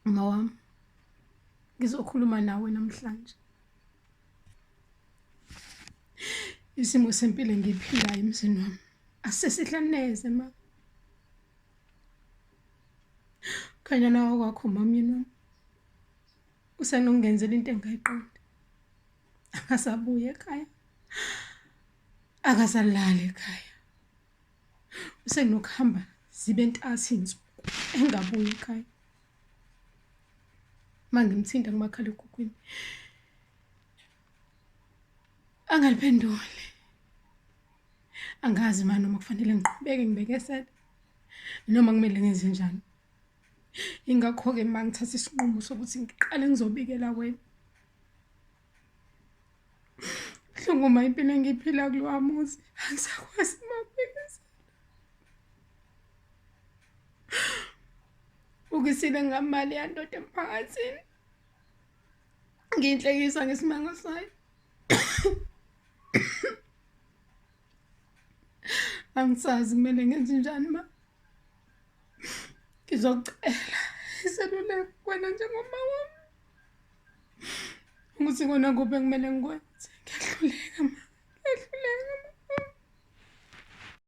Mama wami, ngizokhuluma nawe namhlanje. Isimo sempilo engiphilayo emzini wami asesihle neze ma. Khanya nawe kwakho mamyeni wami. Usenongenzela into engayiqondi. Akasabuye ekhaya. Akasalala ekhaya. Usenokuhamba zibe ntathu insuku engabuyi ekhaya. Mangimthinta kumakhalekhukhwini angaliphenduli. Angazi manje noma kufanele ngiqhubeke ngibekesele noma kumele ngenze njani. Ingakho-ke mangithatha isinqumo sokuthi ngiqale ngizobikela wena. Buhlungu ma impilo engiyiphila kulowa muzi. Angisakwazi mabekesela. Ukisile ngamali yandoda emphakathini. Ngiyinhlekisa ngesimanga sayo. Angisazi kumele ngenze njani ma. Ngizocela iseluleko kwena njengomama wami ukuthi kona kube kumele ngikwenze. Ngiyahluleka ma.